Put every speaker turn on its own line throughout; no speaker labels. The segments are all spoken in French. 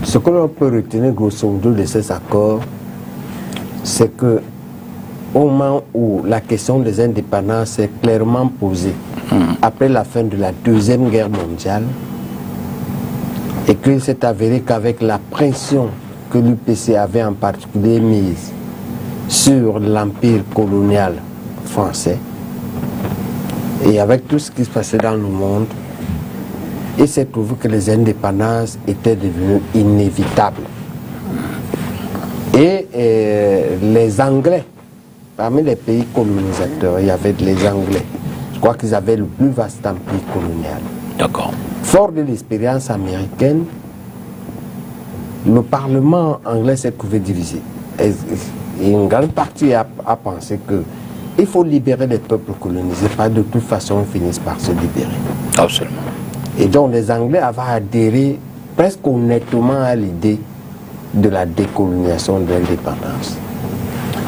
Ce que l'on peut retenir grosso modo de ces accords, c'est que au moment où la question des indépendances est clairement posée, après la fin de la Deuxième Guerre mondiale, et qu'il s'est avéré qu'avec la pression que l'UPC avait en particulier mise sur l'empire colonial français, et avec tout ce qui se passait dans le monde, il s'est trouvé que les indépendances étaient devenues inévitables. Et les Anglais, parmi les pays colonisateurs, il y avait les Anglais. Je crois qu'ils avaient le plus vaste empire colonial.
D'accord.
Fort de l'expérience américaine, le Parlement anglais s'est trouvé divisé. Et une grande partie a pensé qu'il faut libérer les peuples colonisés, parce que de toute façon, ils finissent par se libérer.
Absolument.
Et donc les Anglais avaient adhéré presque honnêtement à l'idée de la décolonisation de l'indépendance.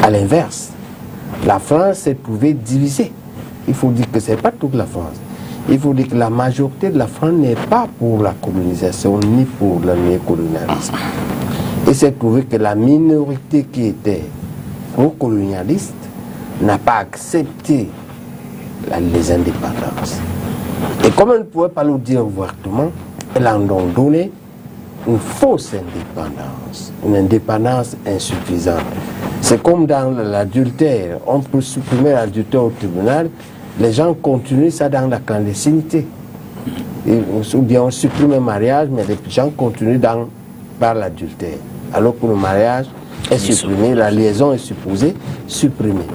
À l'inverse, la France s'est trouvée divisée. Il faut dire que ce n'est pas toute la France. Il faut dire que la majorité de la France n'est pas pour la colonisation ni pour le néocolonialisme. Il s'est trouvé que la minorité qui était pro-colonialiste n'a pas accepté les indépendances. Et comme elle ne pouvait pas le dire ouvertement, elle en a donné une fausse indépendance, une indépendance insuffisante. C'est comme dans l'adultère, on peut supprimer l'adultère au tribunal, les gens continuent ça dans la clandestinité. Ou bien on supprime le mariage, mais les gens continuent par l'adultère. Alors que le mariage est supprimé, la liaison est supposée supprimée.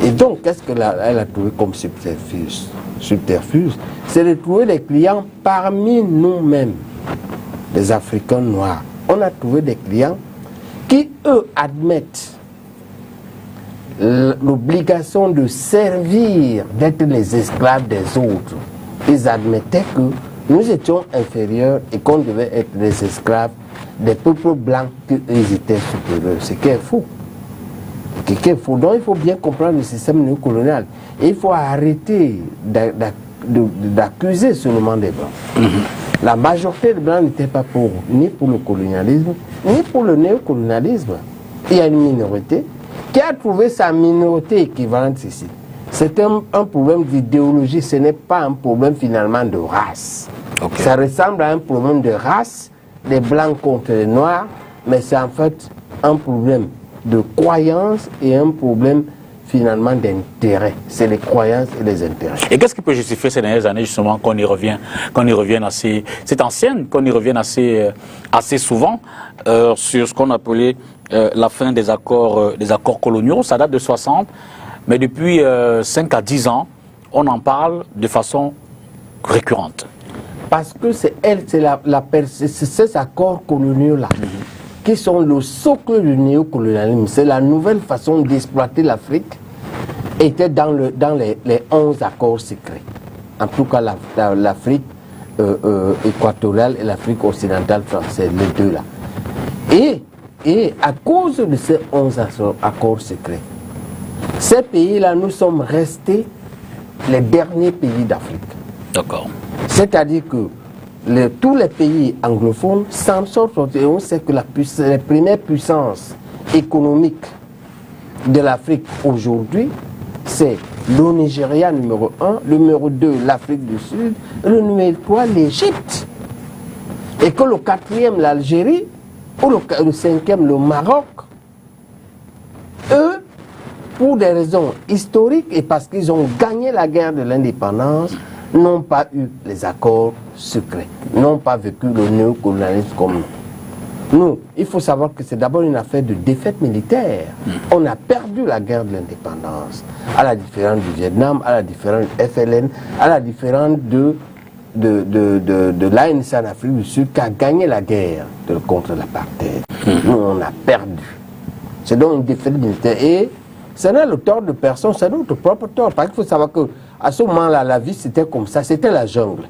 Et donc, qu'est-ce qu'elle a trouvé comme subterfuge? C'est de trouver des clients parmi nous-mêmes, les Africains noirs. On a trouvé des clients qui, eux, admettent l'obligation de servir, d'être les esclaves des autres. Ils admettaient que nous étions inférieurs et qu'on devait être les esclaves des peuples blancs qu'ils étaient supérieurs. Ce qui est faux. Donc il faut bien comprendre le système néocolonial. Et il faut arrêter d'accuser seulement des blancs. La majorité des blancs n'étaient pas ni pour le colonialisme, ni pour le néocolonialisme. Il y a une minorité qui a trouvé sa minorité équivalente ici. C'est un problème d'idéologie, ce n'est pas un problème finalement de race. Okay. Ça ressemble à un problème de race, des blancs contre les noirs, mais c'est en fait un problème de croyance et un problème finalement d'intérêt. C'est les croyances et les intérêts.
Et qu'est-ce qui peut justifier ces dernières années justement qu'on y revienne assez, c'est ancienne, qu'on y revienne assez souvent sur ce qu'on appelait la fin des accords coloniaux. Ça date de 60, mais depuis 5 à 10 ans, on en parle de façon récurrente.
Parce que c'est ces accords coloniaux-là qui sont le socle du néocolonialisme. C'est la nouvelle façon d'exploiter l'Afrique, était dans les 11 accords secrets. En tout cas, l'Afrique équatoriale et l'Afrique occidentale française, les deux là. Et à cause de ces 11 accords secrets, ces pays-là, nous sommes restés les derniers pays d'Afrique.
D'accord.
C'est-à-dire que tous les pays anglophones s'en sortent. Et on sait que les premières puissances économiques de l'Afrique aujourd'hui, c'est le Nigeria numéro 1, le numéro 2, l'Afrique du Sud, et le numéro 3, l'Égypte. Et que le 4e, l'Algérie, ou le 5e, le Maroc, eux, pour des raisons historiques et parce qu'ils ont gagné la guerre de l'indépendance, n'ont pas eu les accords secrets, n'ont pas vécu le néocolonialisme comme nous. Nous, il faut savoir que c'est d'abord une affaire de défaite militaire. On a perdu la guerre de l'indépendance, à la différence du Vietnam, à la différence du FLN, à la différence de l'ANC en Afrique du Sud qui a gagné la guerre contre l'apartheid. Nous, on a perdu. C'est donc une défaite militaire. Et ce n'est le tort de personne, c'est notre propre tort. Parce qu'il faut savoir qu'à ce moment-là, la vie c'était comme ça, c'était la jungle.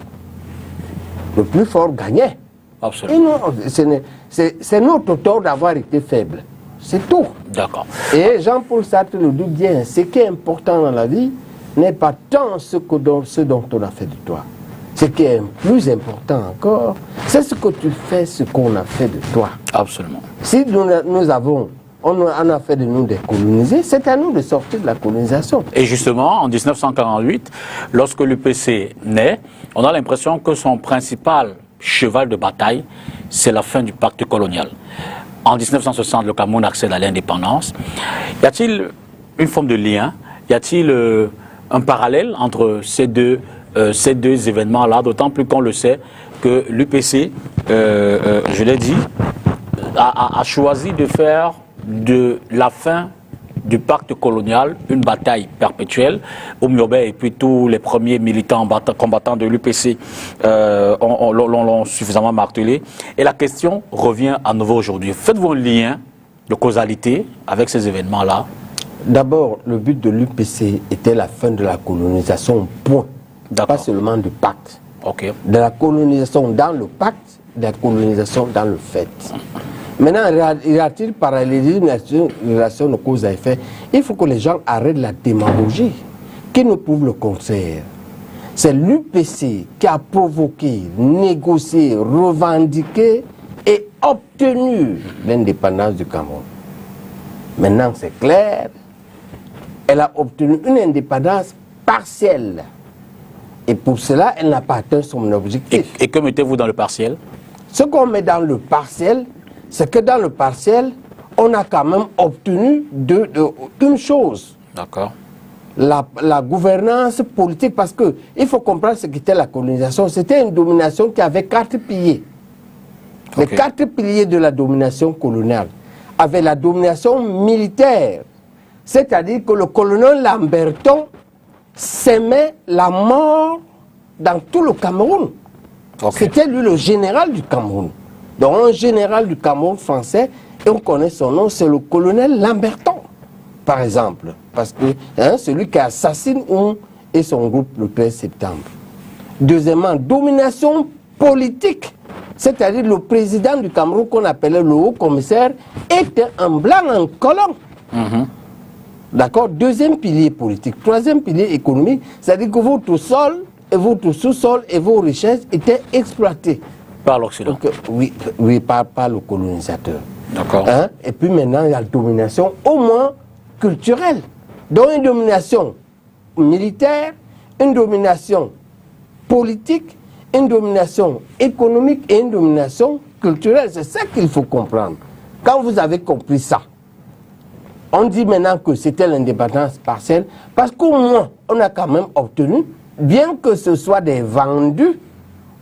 Le plus fort gagnait.
Absolument.
Et c'est notre tort d'avoir été faible. C'est tout.
D'accord.
Et Jean-Paul Sartre le dit bien, ce qui est important dans la vie n'est pas tant ce dont on a fait de toi, Ce qui est plus important encore, c'est ce que tu fais, ce qu'on a fait de toi.
Absolument.
Si on a fait de nous des colonisés, c'est à nous de sortir de la colonisation.
Et justement, en 1948, lorsque l'UPC naît, on a l'impression que son principal cheval de bataille, c'est la fin du pacte colonial. En 1960, le Cameroun accède à l'indépendance. Y a-t-il une forme de lien? Y a-t-il un parallèle entre ces deux événements-là, d'autant plus qu'on le sait que l'UPC, je l'ai dit, a choisi de faire de la fin du pacte colonial une bataille perpétuelle. Oumyobé et puis tous les premiers militants combattants de l'UPC l'ont suffisamment martelé. Et la question revient à nouveau aujourd'hui. Faites-vous un lien de causalité avec ces événements-là?
D'abord, le but de l'UPC était la fin de la colonisation, point. Pas seulement du pacte.
Okay.
De la colonisation dans le pacte, de la colonisation dans le fait. Maintenant, y a-t-il parallélisme, relation de cause à effet? Il faut que les gens arrêtent la démagogie, qui nous prouve le contraire. C'est l'UPC qui a provoqué, négocié, revendiqué et obtenu l'indépendance du Cameroun. Maintenant, c'est clair, elle a obtenu une indépendance partielle. Et pour cela, elle n'a pas atteint son objectif.
Et que mettez-vous dans le partiel?
Ce qu'on met dans le partiel, c'est que dans le partiel, on a quand même obtenu une chose.
D'accord.
La gouvernance politique, parce qu'il faut comprendre ce qu'était la colonisation. C'était une domination qui avait 4 piliers. Les 4 piliers de la domination coloniale avaient la domination militaire. C'est-à-dire que le colonel Lamberton s'aimait la mort dans tout le Cameroun. C'était lui le général du Cameroun. Donc un général du Cameroun français, et on connaît son nom, c'est le colonel Lamberton, par exemple. Parce que celui qui assassine et son groupe le 13 septembre. Deuxièmement, domination politique. C'est-à-dire le président du Cameroun qu'on appelait le haut commissaire était un blanc en colon. D'accord? Deuxième pilier politique. Troisième pilier économique, c'est-à-dire que votre sol et votre sous-sol et vos richesses étaient exploités.
Par l'Occident.
Oui, par le colonisateur.
D'accord.
Et puis maintenant, il y a la domination au moins culturelle. Donc une domination militaire, une domination politique, une domination économique et une domination culturelle. C'est ça qu'il faut comprendre. Quand vous avez compris ça, on dit maintenant que c'était l'indépendance partielle, parce qu'au moins, on a quand même obtenu, bien que ce soit des vendus,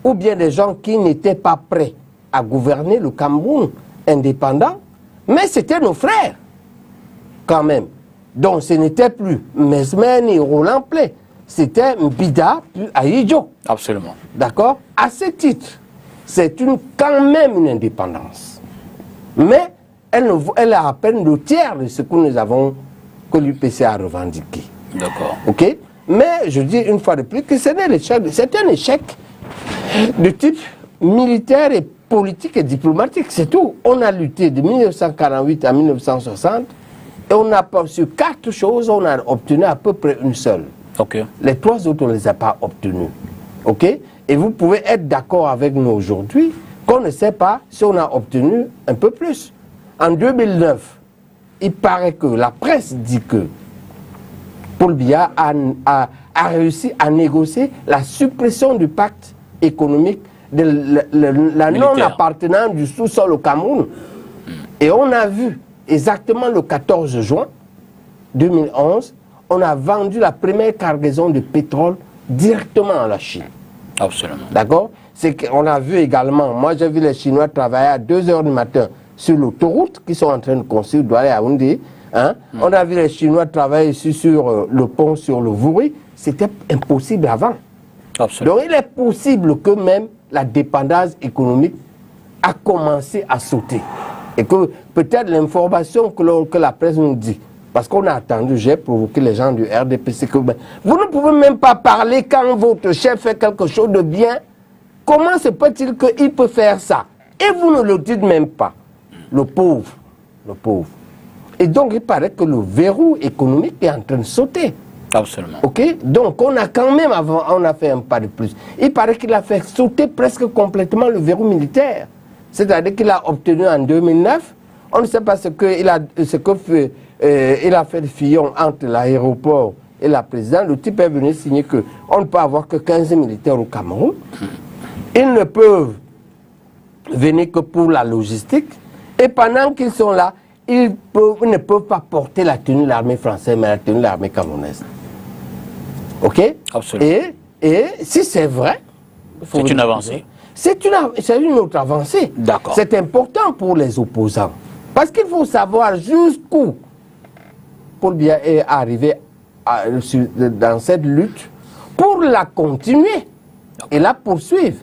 ou bien des gens qui n'étaient pas prêts à gouverner le Cameroun indépendant, mais c'était nos frères, quand même. Donc ce n'était plus Mesmer ni Roland Plé, c'était Mbida puis Ahidjo.
Absolument.
D'accord? À ce titre, c'est quand même une indépendance. Mais elle a à peine le tiers de ce que nous avons, que l'UPC a revendiqué.
D'accord.
Ok? Mais je dis une fois de plus que c'est un échec de type militaire et politique et diplomatique, c'est tout. On a lutté de 1948 à 1960 et on a sur 4 choses, on a obtenu à peu près une seule.
Okay.
Les 3 autres, on ne les a pas obtenues. Ok? Et vous pouvez être d'accord avec nous aujourd'hui qu'on ne sait pas si on a obtenu un peu plus. En 2009, il paraît que la presse dit que Paul Biya a réussi à négocier la suppression du pacte économique de la non-appartenance du sous-sol au Cameroun. Et on a vu exactement le 14 juin 2011, on a vendu la première cargaison de pétrole directement à la Chine.
Absolument.
D'accord? C'est qu'on a vu également, moi j'ai vu les Chinois travailler à 2 h du matin sur l'autoroute qu'ils sont en train de construire, Douala et Yaoundé. On a vu les Chinois travailler ici sur le pont, sur le Vouri. C'était impossible avant.
Absolument.
Donc il est possible que même la dépendance économique a commencé à sauter. Et que peut-être l'information que la presse nous dit, parce qu'on a attendu, j'ai provoqué les gens du RDPC, que vous ne pouvez même pas parler quand votre chef fait quelque chose de bien. Comment se peut-il qu'il peut faire ça? Et vous ne le dites même pas. Le pauvre. Le pauvre. Et donc il paraît que le verrou économique est en train de sauter.
Absolument.
Ok, donc on a quand même on a fait un pas de plus. Il paraît qu'il a fait sauter presque complètement le verrou militaire. C'est-à-dire qu'il a obtenu en 2009, on ne sait pas il a fait le Fillon entre l'aéroport et la présidence. Le type est venu signer qu'on ne peut avoir que 15 militaires au Cameroun. Ils ne peuvent venir que pour la logistique. Et pendant qu'ils sont là, ils ne peuvent pas porter la tenue de l'armée française, mais la tenue de l'armée camerounaise. Ok?
Absolument.
Et si c'est vrai,
c'est une avancée.
C'est une autre avancée.
D'accord.
C'est important pour les opposants. Parce qu'il faut savoir jusqu'où pour bien arriver dans cette lutte, pour la continuer et la poursuivre.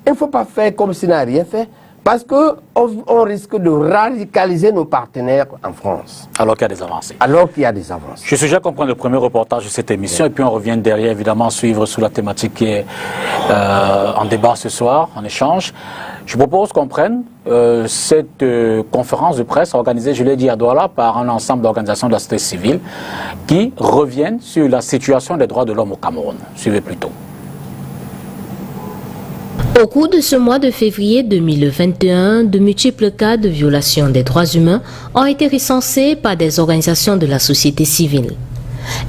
Il ne faut pas faire comme s'il n'a rien fait. Parce qu'on risque de radicaliser nos partenaires en France.
Alors qu'il y a des avancées.
Alors qu'il y a des avancées.
Je suggère qu'on prenne le premier reportage de cette émission et puis on revient derrière, évidemment, suivre sous la thématique qui est en débat ce soir, en échange. Je propose qu'on prenne cette conférence de presse organisée, je l'ai dit, à Douala par un ensemble d'organisations de la société civile qui reviennent sur la situation des droits de l'homme au Cameroun. Suivez plutôt.
Au cours de ce mois de février 2021, de multiples cas de violation des droits humains ont été recensés par des organisations de la société civile.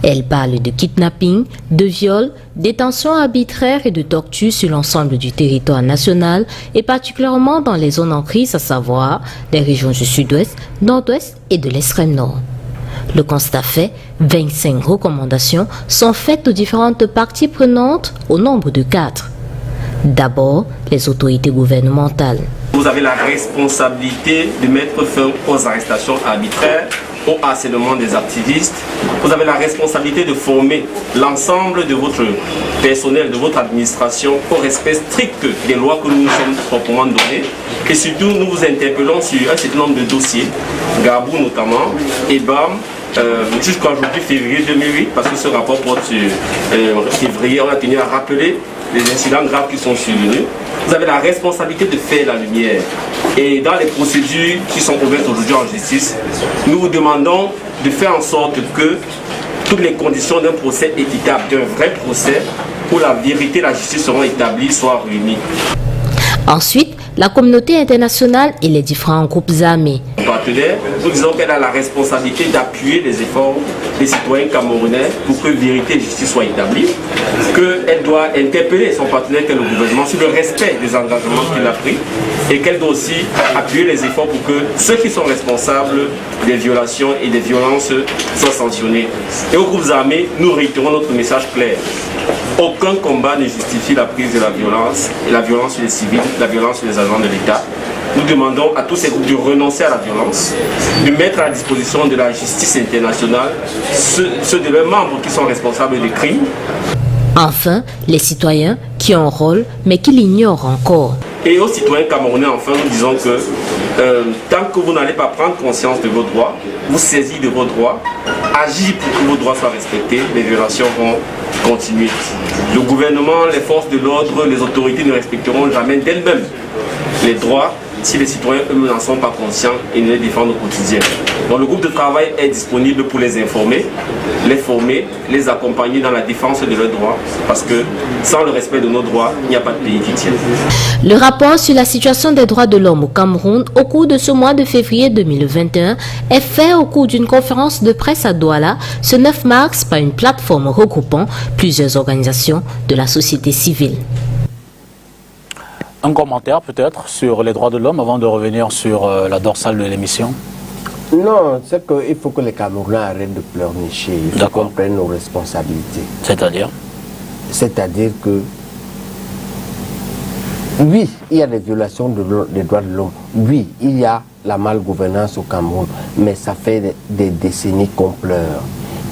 Elles parlent de kidnapping, de viols, détention arbitraire et de torture sur l'ensemble du territoire national et particulièrement dans les zones en crise, à savoir les régions du sud-ouest, nord-ouest et de l'extrême nord. Le constat fait, 25 recommandations sont faites aux différentes parties prenantes au nombre de 4. D'abord, les autorités gouvernementales.
Vous avez la responsabilité de mettre fin aux arrestations arbitraires, au harcèlement des activistes. Vous avez la responsabilité de former l'ensemble de votre personnel, de votre administration au respect strict des lois que nous nous sommes proprement données. Et surtout, nous vous interpellons sur un certain nombre de dossiers, Gabou notamment, EBAM, jusqu'à aujourd'hui, février 2008, parce que ce rapport porte sur février, on a tenu à rappeler les incidents graves qui sont survenus. Vous avez la responsabilité de faire la lumière. Et dans les procédures qui sont ouvertes aujourd'hui en justice, nous vous demandons de faire en sorte que toutes les conditions d'un procès équitable, d'un vrai procès, où la vérité et la justice seront établies, soient réunies.
Ensuite, la communauté internationale et les différents groupes armés.
Partenaires, nous disons qu'elle a la responsabilité d'appuyer les efforts des citoyens camerounais pour que vérité et justice soient établies, qu'elle doit interpeller son partenaire qu'est le gouvernement sur le respect des engagements qu'il a pris et qu'elle doit aussi appuyer les efforts pour que ceux qui sont responsables des violations et des violences soient sanctionnés. Et aux groupes armés, nous réitérons notre message clair. Aucun combat ne justifie la prise de la violence, et la violence sur les civils, la violence sur les agents de l'État. Nous demandons à tous ces groupes de renoncer à la violence, de mettre à la disposition de la justice internationale ceux de leurs membres qui sont responsables des crimes.
Enfin, les citoyens qui ont un rôle mais qui l'ignorent encore.
Et aux citoyens camerounais, enfin, nous disons que tant que vous n'allez pas prendre conscience de vos droits, vous saisir de vos droits, agir pour que vos droits soient respectés, les violations vont continuer. Le gouvernement, les forces de l'ordre, les autorités ne respecteront jamais d'elles-mêmes les droits si les citoyens eux n'en sont pas conscients et ne les défendent au quotidien. Donc le groupe de travail est disponible pour les informer, les former, les accompagner dans la défense de leurs droits, parce que sans le respect de nos droits, il n'y a pas de pays qui tienne.
Le rapport sur la situation des droits de l'homme au Cameroun au cours de ce mois de février 2021 est fait au cours d'une conférence de presse à Douala ce 9 mars par une plateforme regroupant plusieurs organisations de la société civile.
Un commentaire peut-être sur les droits de l'homme avant de revenir sur la dorsale de l'émission?
Non, c'est qu'il faut que les Camerounais arrêtent de pleurnicher. Il faut qu'on prenne nos responsabilités.
C'est-à-dire?
C'est-à-dire que, oui, il y a des violations des droits de l'homme. Oui, il y a la malgouvernance au Cameroun. Mais ça fait des décennies qu'on pleure.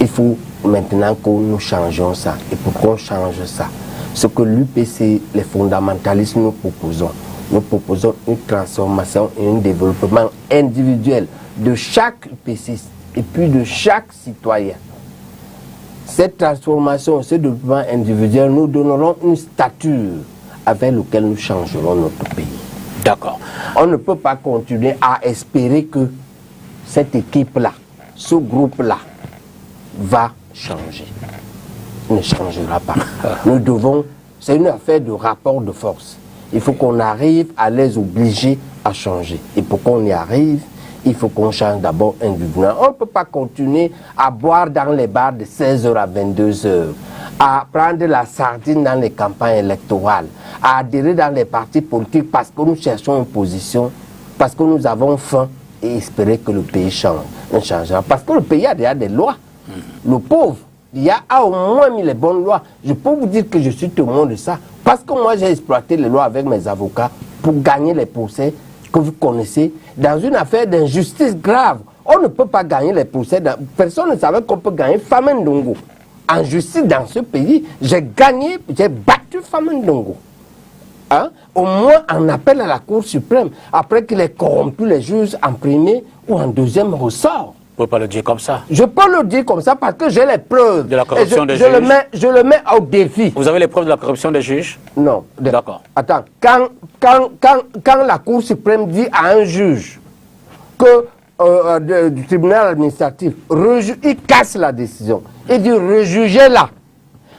Il faut maintenant que nous changeons ça. Et pour qu'on change ça, ce que l'UPC, les fondamentalistes, nous proposons une transformation et un développement individuel de chaque UPCiste et puis de chaque citoyen. Cette transformation, ce développement individuel, nous donnerons une stature avec laquelle nous changerons notre pays.
D'accord.
On ne peut pas continuer à espérer que cette équipe-là, ce groupe-là, va changer. ne changera pas. Nous devons, c'est une affaire de rapport de force. Il faut qu'on arrive à les obliger à changer. Et pour qu'on y arrive, il faut qu'on change d'abord individuellement. On ne peut pas continuer à boire dans les bars de 16h à 22h, à prendre la sardine dans les campagnes électorales, à adhérer dans les partis politiques parce que nous cherchons une position, parce que nous avons faim et espérer que le pays change. Ne changera. Parce que le pays a déjà des lois. Le pauvre, il a au moins mis les bonnes lois. Je peux vous dire que je suis témoin de ça. Parce que moi, j'ai exploité les lois avec mes avocats pour gagner les procès que vous connaissez dans une affaire d'injustice grave. On ne peut pas gagner les procès. Personne ne savait qu'on peut gagner Famenne Ndongo. En justice dans ce pays, j'ai gagné, j'ai battu Famenne Ndongo. Hein? Au moins en appel à la Cour suprême, après qu'il ait corrompu les juges en premier ou en deuxième ressort.
Vous ne pouvez pas le dire comme ça.
Je peux le dire comme ça parce que j'ai les preuves.
De la corruption des
juges. Je le mets au défi.
Vous avez les preuves de la corruption des juges?
Non.
D'accord.
Attends, quand la Cour suprême dit à un juge que du tribunal administratif, il casse la décision. Il dit rejugez-la.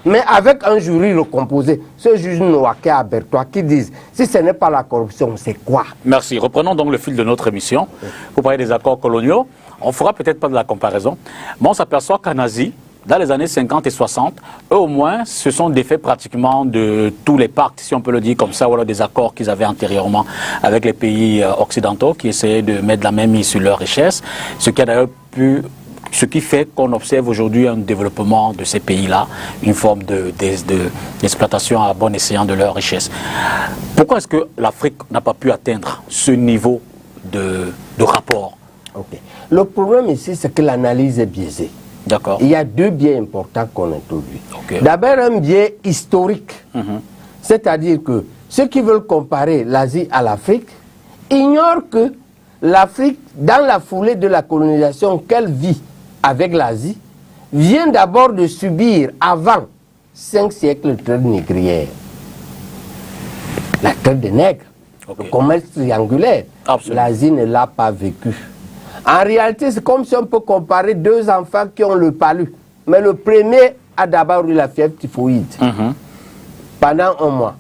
Mais avec un jury recomposé, ce juge Noaké à Bertois qui disent si ce n'est pas la corruption, c'est quoi?
Merci. Reprenons donc le fil de notre émission. Vous parlez des accords coloniaux. On ne fera peut-être pas de la comparaison. Mais on s'aperçoit qu'en Asie, dans les années 50 et 60, eux au moins se sont défaits pratiquement de tous les pactes, si on peut le dire comme ça, ou alors des accords qu'ils avaient antérieurement avec les pays occidentaux qui essayaient de mettre la même mise sur leurs richesses. Ce qui fait qu'on observe aujourd'hui un développement de ces pays-là, une forme d'exploitation à bon escient de leurs richesses. Pourquoi est-ce que l'Afrique n'a pas pu atteindre ce niveau de rapport?
Okay. Le problème ici, c'est que l'analyse est biaisée.
D'accord.
Il y a deux biais importants qu'on introduit.
Okay.
D'abord, un biais historique. C'est-à-dire que ceux qui veulent comparer l'Asie à l'Afrique ignorent que l'Afrique, dans la foulée de la colonisation qu'elle vit avec l'Asie, vient d'abord de subir, avant 5 siècles, de traite négrière. La traite des nègres, le commerce triangulaire. L'Asie ne l'a pas vécu. En réalité, c'est comme si on peut comparer deux enfants qui ont le palu. Mais le premier a d'abord eu la fièvre typhoïde pendant un mois.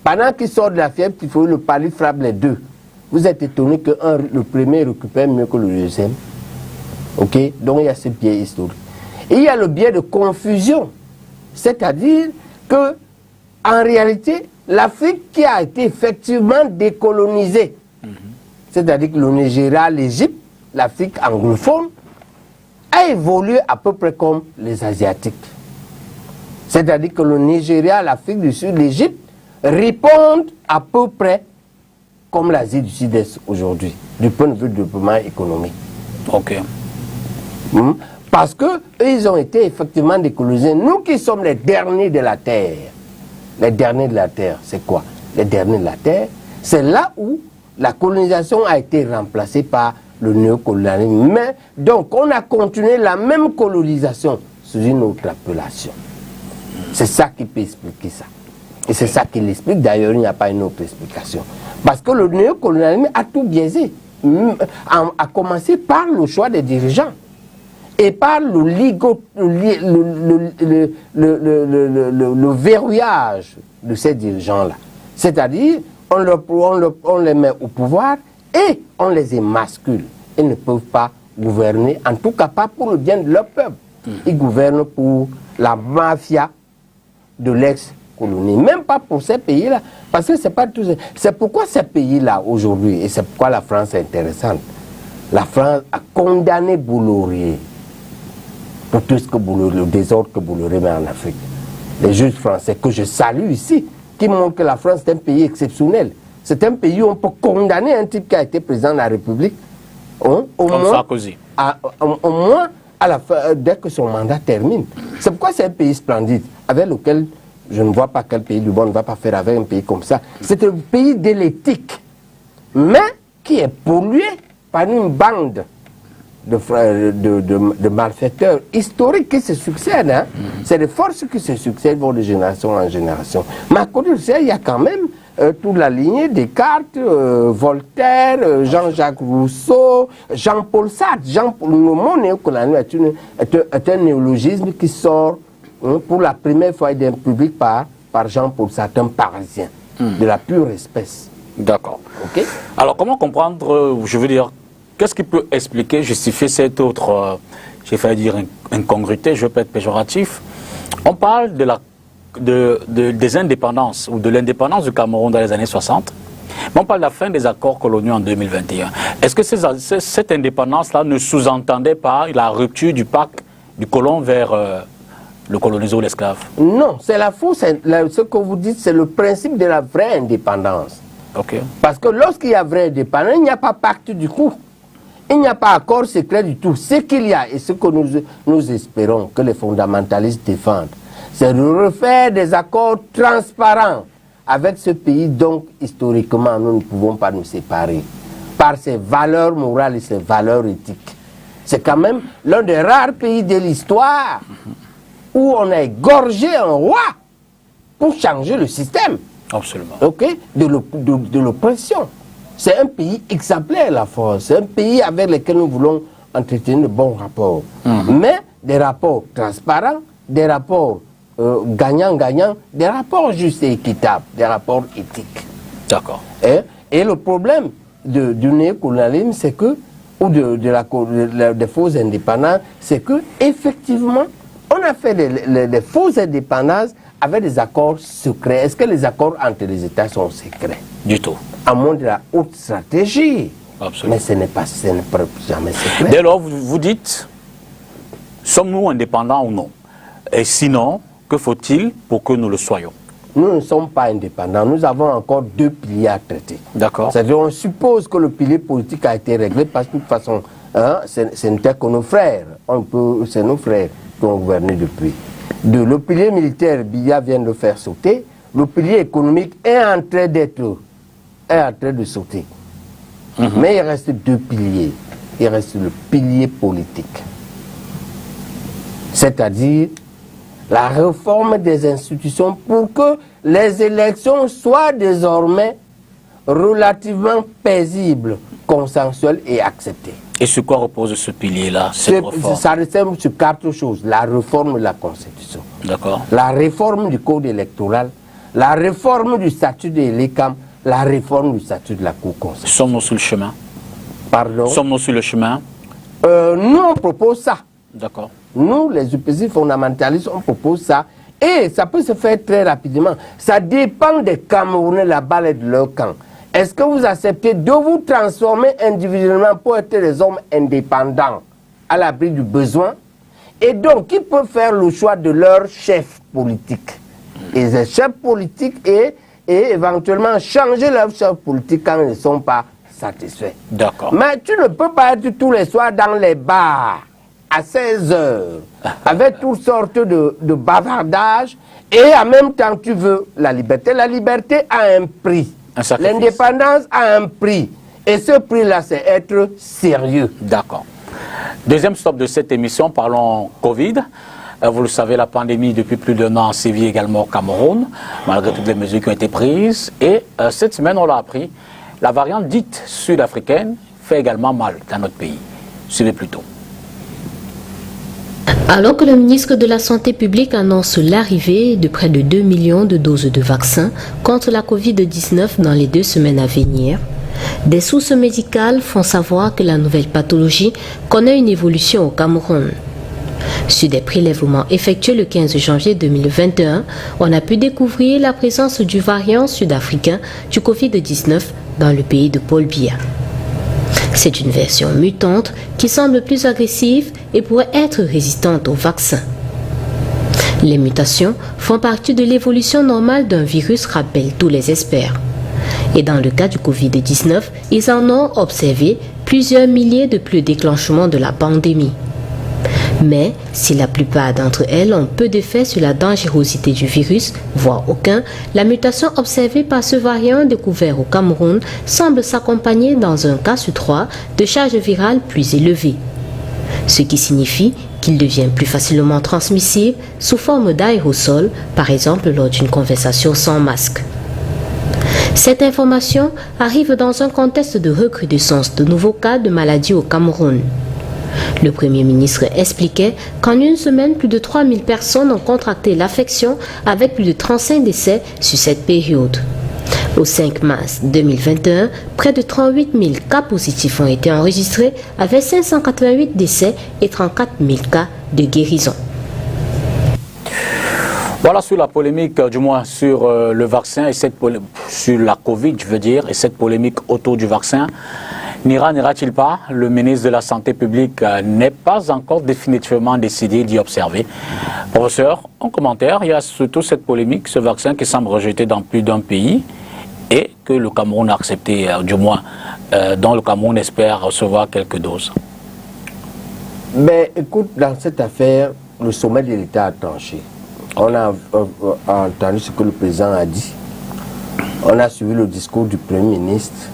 Pendant qu'il sort de la fièvre typhoïde, le palu frappe les deux. Vous êtes étonné que le premier récupère mieux que le deuxième. Ok? Donc il y a ce biais historique. Et il y a le biais de confusion. C'est-à-dire que, en réalité, l'Afrique qui a été effectivement décolonisée, c'est-à-dire que le Nigeria, l'Égypte, l'Afrique anglophone, a évolué à peu près comme les Asiatiques. C'est-à-dire que le Nigeria, l'Afrique du Sud, l'Égypte répondent à peu près comme l'Asie du Sud-Est aujourd'hui, du point de vue du développement économique.
Ok.
Parce qu'ils ont été effectivement décolonisés. Nous qui sommes les derniers de la Terre. Les derniers de la Terre, c'est quoi? Les derniers de la Terre, c'est là où la colonisation a été remplacée par le néocolonialisme. Mais donc, on a continué la même colonisation sous une autre appellation. C'est ça qui peut expliquer ça. Et c'est ça qui l'explique. D'ailleurs, il n'y a pas une autre explication. Parce que le néocolonialisme a tout biaisé. A commencé par le choix des dirigeants. Et par le verrouillage de ces dirigeants-là. C'est-à-dire, on les met au pouvoir et on les émascule. Ils ne peuvent pas gouverner, en tout cas pas pour le bien de leur peuple. Ils gouvernent pour la mafia de l'ex-colonie. Même pas pour ces pays-là. Parce que c'est pas tout. C'est pourquoi ces pays-là aujourd'hui, et c'est pourquoi la France est intéressante. La France a condamné Bolloré pour tout ce que Bolloré, le désordre que Bolloré met en Afrique. Les juges français que je salue ici, qui montrent que la France est un pays exceptionnel. C'est un pays où on peut condamner un type qui a été président de la République. Comme
Sarkozy.
Au moins, à la fin, dès que son mandat termine. C'est pourquoi c'est un pays splendide, avec lequel je ne vois pas quel pays du monde ne va pas faire avec un pays comme ça. C'est un pays de l'éthique, mais qui est pollué par une bande de malfaiteurs historiques qui se succèdent. Hein. C'est des forces qui se succèdent de génération en génération. Mais à côté de ça, il y a quand même toute la lignée Descartes, Voltaire, Jean-Jacques Rousseau, Jean-Paul Sartre. Le mot néocolonial est un néologisme qui sort pour la première fois d'un public par Jean-Paul Sartre, parisien, de la pure espèce.
D'accord.
Ok.
Alors, comment comprendre, je veux dire, qu'est-ce qui peut expliquer, justifier cette autre, j'ai failli dire incongruité, je peux être péjoratif. On parle des indépendances, ou de l'indépendance du Cameroun dans les années 60, mais on parle de la fin des accords coloniaux en 2021. Est-ce que cette indépendance-là ne sous-entendait pas la rupture du pacte du colon vers le colonisé ou l'esclave?
Non, c'est la fausse. Ce que vous dites, c'est le principe de la vraie indépendance.
Okay.
Parce que lorsqu'il y a vraie indépendance, il n'y a pas pacte du coup. Il n'y a pas accord secret du tout. Ce qu'il y a et ce que nous espérons que les fondamentalistes défendent, c'est de refaire des accords transparents avec ce pays dont historiquement nous ne pouvons pas nous séparer par ses valeurs morales et ses valeurs éthiques. C'est quand même l'un des rares pays de l'histoire où on a égorgé un roi pour changer le système.
Absolument.
Okay? De l'oppression. C'est un pays exemplaire, la France. C'est un pays avec lequel nous voulons entretenir de bons rapports. Mais des rapports transparents, des rapports gagnant-gagnant, des rapports justes et équitables, des rapports éthiques.
D'accord.
Et le problème du néocolonialisme, c'est que, ou des fausses indépendances, c'est que effectivement, on a fait des fausses indépendances avec des accords secrets. Est-ce que les accords entre les États sont secrets?
Du tout.
À moins de la haute stratégie.
Absolument.
Mais ce n'est pas jamais secret.
Dès lors, vous dites, sommes-nous indépendants ou non? Et sinon, que faut-il pour que nous le soyons?
Nous ne sommes pas indépendants. Nous avons encore deux piliers à traiter.
D'accord.
C'est-à-dire, on suppose que le pilier politique a été réglé parce que de toute façon, hein, ce n'était que nos frères. C'est nos frères qui ont gouverné depuis. Le pilier militaire, Biya vient de faire sauter. Le pilier économique est en train de sauter. Mais il reste deux piliers. Il reste le pilier politique. C'est-à-dire la réforme des institutions pour que les élections soient désormais relativement paisibles, consensuelles et acceptées.
Et sur quoi repose ce pilier-là?
Ça ressemble sur quatre choses. La réforme de la Constitution.
D'accord.
La réforme du Code électoral. La réforme du statut de l'ECAM. La réforme du statut de la Cour constitutionnelle.
Sommes-nous sur le chemin?
Pardon?
Sommes-nous sur le chemin?
Nous, on propose ça.
D'accord.
Nous, les UPC fondamentalistes, on propose ça. Et ça peut se faire très rapidement. Ça dépend des Camerounais là-bas et de leur camp. Est-ce que vous acceptez de vous transformer individuellement pour être des hommes indépendants à l'abri du besoin? Et donc, qui peut faire le choix de leur chef politique? Et les chefs politiques et éventuellement changer leur chef politique quand ils ne sont pas satisfaits.
D'accord.
Mais tu ne peux pas être tous les soirs dans les bars à 16 heures avec toutes sortes de bavardages et en même temps tu veux la liberté. La liberté a un prix. L'indépendance a un prix. Et ce prix-là, c'est être sérieux.
D'accord. Deuxième stop de cette émission, parlons Covid. Vous le savez, la pandémie depuis plus d'un an sévit également au Cameroun, malgré toutes les mesures qui ont été prises. Et cette semaine, on l'a appris, la variante dite sud-africaine fait également mal dans notre pays. Suivez plutôt.
Alors que le ministre de la Santé publique annonce l'arrivée de près de 2 millions de doses de vaccins contre la Covid-19 dans les 2 semaines à venir, des sources médicales font savoir que la nouvelle pathologie connaît une évolution au Cameroun. Sur des prélèvements effectués le 15 janvier 2021, on a pu découvrir la présence du variant sud-africain du Covid-19 dans le pays de Paul Biya. C'est une version mutante qui semble plus agressive et pourrait être résistante au vaccin. Les mutations font partie de l'évolution normale d'un virus, rappellent tous les experts. Et dans le cas du Covid-19, ils en ont observé plusieurs milliers depuis le déclenchement de la pandémie. Mais si la plupart d'entre elles ont peu d'effet sur la dangerosité du virus, voire aucun, la mutation observée par ce variant découvert au Cameroun semble s'accompagner dans un cas sur 3 de charge virale plus élevée. Ce qui signifie qu'il devient plus facilement transmissible sous forme d'aérosol, par exemple lors d'une conversation sans masque. Cette information arrive dans un contexte de recrudescence de nouveaux cas de maladie au Cameroun. Le Premier ministre expliquait qu'en une semaine, plus de 3000 personnes ont contracté l'affection avec plus de 35 décès sur cette période. Au 5 mars 2021, près de 38 000 cas positifs ont été enregistrés avec 588 décès et 34 000 cas de guérison.
Voilà sur la polémique, du moins sur le vaccin et sur la Covid, je veux dire, et cette polémique autour du vaccin. N'ira-t-il pas? Le ministre de la Santé publique n'est pas encore définitivement décidé d'y observer. Professeur, en commentaire, il y a surtout cette polémique, ce vaccin qui semble rejeté dans plus d'un pays et que le Cameroun a accepté, du moins, dont le Cameroun espère recevoir quelques doses.
Mais écoute, dans cette affaire, le sommet de l'État a tranché. On a entendu ce que le président a dit. On a suivi le discours du Premier ministre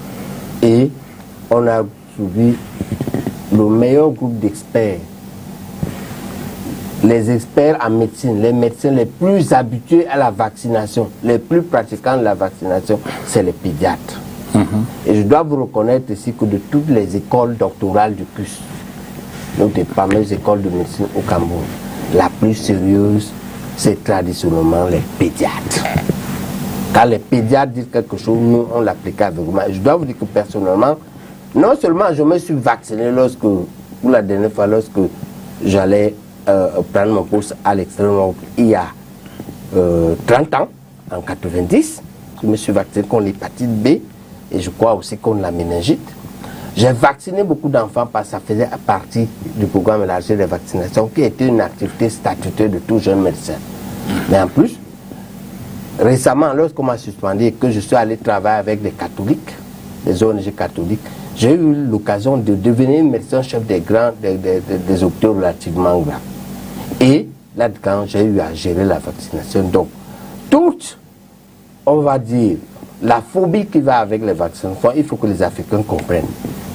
et on a suivi le meilleur groupe d'experts. Les experts en médecine, les médecins les plus habitués à la vaccination, les plus pratiquants de la vaccination, c'est les pédiatres. Et je dois vous reconnaître ici que de toutes les écoles doctorales du CUS, donc des fameuses écoles de médecine au Cameroun, la plus sérieuse, c'est traditionnellement les pédiatres. Quand les pédiatres disent quelque chose, nous, on l'applique avec vous. Je dois vous dire que personnellement, non seulement je me suis vacciné pour la dernière fois, lorsque j'allais prendre mon poste à l'extrême, il y a 30 ans, en 90, je me suis vacciné contre l'hépatite B et je crois aussi contre la méningite. J'ai vacciné beaucoup d'enfants parce que ça faisait partie du programme élargi de vaccination qui était une activité statutaire de tout jeune médecin. Mais en plus, récemment, lorsqu'on m'a suspendu et que je suis allé travailler avec des catholiques, des ONG catholiques, j'ai eu l'occasion de devenir médecin-chef des hôpitaux relativement graves. Et là-dedans, j'ai eu à gérer la vaccination. Donc, toute, on va dire, la phobie qui va avec les vaccinations, il faut que les Africains comprennent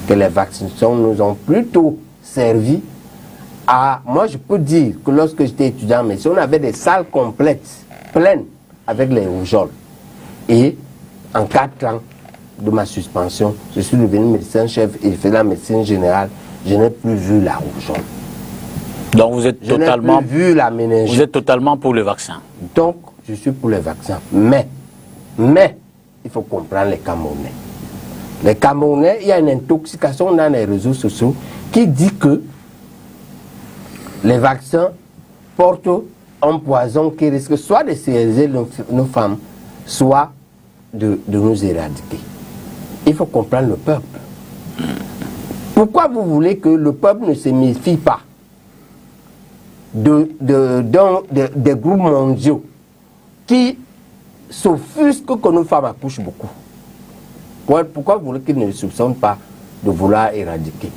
que les vaccinations nous ont plutôt servi à... Moi, je peux dire que lorsque j'étais étudiant en médecine, on avait des salles complètes, pleines, avec les rougeoles. Et en 4 ans de ma suspension, je suis devenu médecin-chef et je fais la médecine générale. Je n'ai plus vu la rougeole.
Donc vous êtes totalement...
vu la méningite.
Vous êtes totalement pour le vaccin.
Donc, je suis pour les vaccins. Mais, il faut comprendre les Camerounais. Les Camerounais, il y a une intoxication dans les réseaux sociaux qui dit que les vaccins portent un poison qui risque soit de stériliser nos femmes, soit de nous éradiquer. Il faut comprendre le peuple. Pourquoi vous voulez que le peuple ne se méfie pas des groupes mondiaux qui s'offusquent que nos femmes accouchent beaucoup? Pourquoi vous voulez qu'ils ne soupçonnent pas de vouloir éradiquer?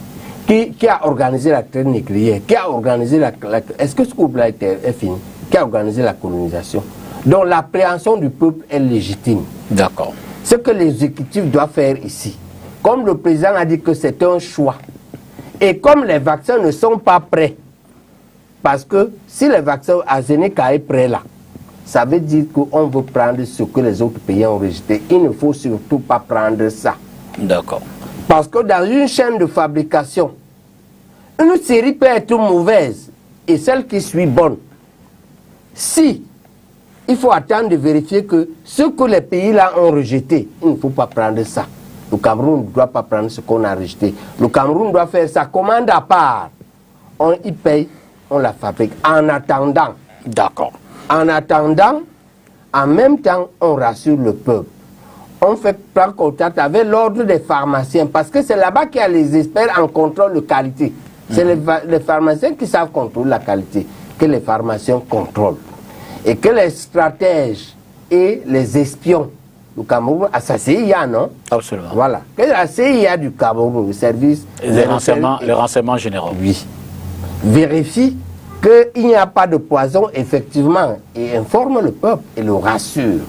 Qui a organisé la traite négrière? Qui a organisé est-ce que ce couple-là est fini? Qui a organisé la colonisation? Donc l'appréhension du peuple est légitime.
D'accord.
Ce que l'exécutif doit faire ici, comme le président a dit que c'est un choix, et comme les vaccins ne sont pas prêts, parce que si les vaccins AstraZeneca est prêt là, ça veut dire qu'on veut prendre ce que les autres pays ont rejeté. Il ne faut surtout pas prendre ça.
D'accord.
Parce que dans une chaîne de fabrication, une série peut être mauvaise et celle qui suit bonne. Si il faut attendre de vérifier que ce que les pays-là ont rejeté, il ne faut pas prendre ça. Le Cameroun ne doit pas prendre ce qu'on a rejeté. Le Cameroun doit faire sa commande à part. On y paye, on la fabrique. En attendant.
D'accord.
En attendant, en même temps, on rassure le peuple. On fait prendre contact avec l'ordre des pharmaciens parce que c'est là-bas qu'il y a les experts en contrôle de qualité. C'est les pharmaciens qui savent contrôler la qualité, que les pharmaciens contrôlent. Et que les stratèges et les espions du Cameroun, à sa CIA, non?
Absolument.
Voilà. Que la CIA du Cameroun, le service...
Les renseignements généraux.
Oui. Vérifie qu'il n'y a pas de poison, effectivement, et informe le peuple et le rassure.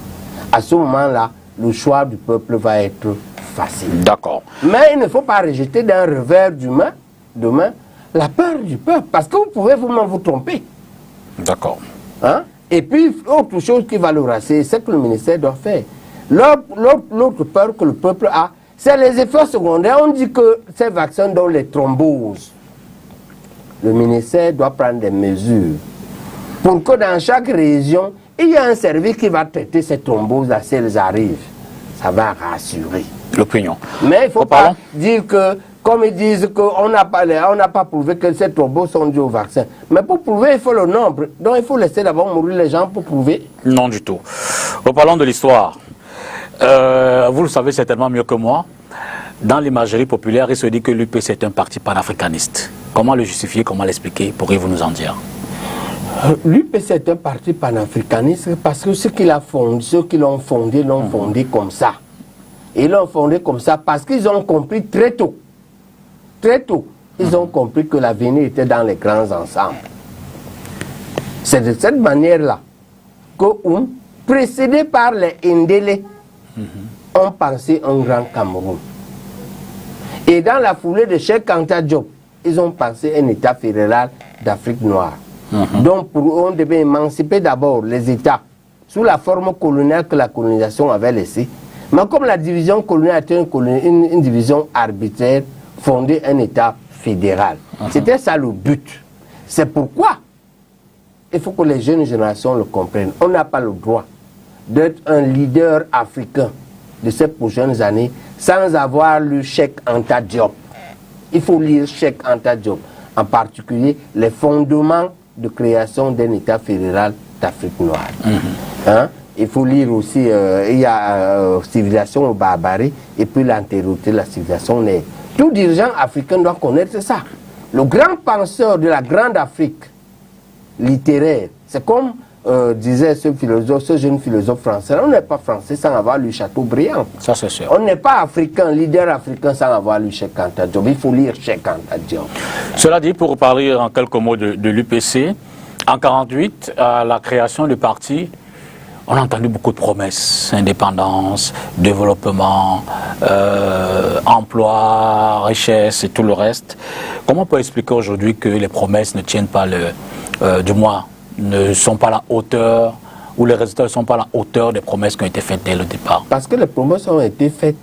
À ce moment-là, le choix du peuple va être facile.
D'accord.
Mais il ne faut pas rejeter d'un revers d'humain, demain, la peur du peuple, parce que vous pouvez vous-même vous tromper.
D'accord.
Hein? Et puis, autre chose qui va le rassurer, c'est que le ministère doit faire. L'autre peur que le peuple a, c'est les effets secondaires. On dit que ces vaccins donnent les thromboses. le ministère doit prendre des mesures pour que dans chaque région, il y ait un service qui va traiter ces thromboses-là si elles arrivent. Ça va rassurer
l'opinion.
Mais il ne faut pas dire que, comme ils disent qu'on n'a pas prouvé que ces thromboses sont dues au vaccin. Mais pour prouver, il faut le nombre. Donc il faut laisser d'abord mourir les gens pour prouver.
Non du tout. Reparlons de l'histoire. Vous le savez certainement mieux que moi. Dans l'imagerie populaire, il se dit que l'UPC est un parti panafricaniste. Comment le justifier, comment l'expliquer? Pourriez-vous nous en dire?
L'UPC est un parti panafricaniste parce que ceux qui l'ont fondé comme ça. Ils l'ont fondé comme ça parce qu'ils ont compris très tôt, ils ont compris que l'avenir était dans les grands ensembles. C'est de cette manière-là que, précédés par les Ndélé, ont pensé un grand Cameroun. Et dans la foulée de Cheikh Anta Diop, ils ont pensé un État fédéral d'Afrique noire. Donc, on devait émanciper d'abord les États sous la forme coloniale que la colonisation avait laissée. Mais comme la division coloniale était une division arbitraire, fonder un État fédéral. C'était ça le but. C'est pourquoi il faut que les jeunes générations le comprennent. On n'a pas le droit d'être un leader africain de ces prochaines années sans avoir lu Cheikh Anta Diop. Il faut lire Cheikh Anta Diop, en particulier les fondements de création d'un État fédéral d'Afrique noire. Il faut lire aussi, il y a civilisation au barbarie et puis l'antériorité de la civilisation nègre. Tout dirigeant africain doit connaître ça. Le grand penseur de la grande Afrique littéraire, c'est comme disait ce jeune philosophe français, on n'est pas français sans avoir lu Chateaubriand.
Ça c'est sûr.
On n'est pas africain, leader africain sans avoir lu Cheikh Anta Diop. Il faut lire Cheikh Anta Diop.
Cela dit, pour parler en quelques mots de l'UPC, en 1948, à la création du parti, on a entendu beaucoup de promesses, indépendance, développement, emploi, richesse et tout le reste. Comment on peut expliquer aujourd'hui que les promesses ne tiennent pas du moins, ne sont pas à la hauteur, ou les résultats ne sont pas à la hauteur des promesses qui ont été faites dès le départ?
Parce que les promesses ont été faites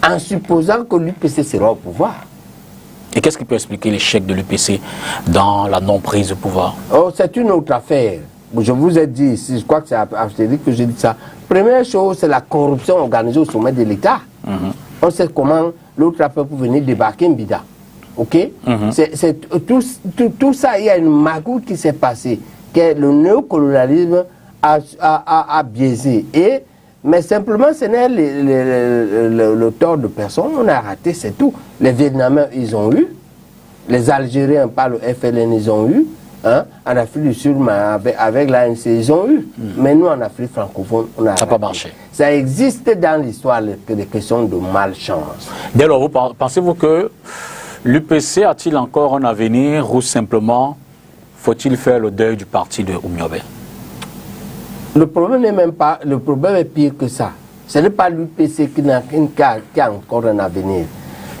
en supposant que l'UPC sera au pouvoir.
Et qu'est-ce qui peut expliquer l'échec de l'UPC dans la non-prise de pouvoir?
Oh, c'est une autre affaire. Je vous ai dit ici, je crois que c'est à Astérique que j'ai dit ça. Première chose, c'est la corruption organisée au sommet de l'État. On sait comment l'autre affaire pour venir débarquer Mbida. Ok? Tout ça, il y a une magouille qui s'est passée, que le néocolonialisme a biaisé. Mais simplement, ce n'est le tort de personne. On a raté, c'est tout. Les Vietnamiens, ils ont eu. Les Algériens, par le FLN, ils ont eu. En Afrique du Sud, avec l'ANC, ils ont eu. Mais nous, en Afrique francophone, on a raté.
Ça n'a pas marché.
Ça existe dans l'histoire, des questions de malchance.
Dès lors, pensez-vous que l'UPC a-t-il encore un avenir ou simplement faut-il faire le deuil du parti de Oumyobé?
Le problème n'est même pas, le problème est pire que ça. Ce n'est pas l'UPC qui a encore un avenir.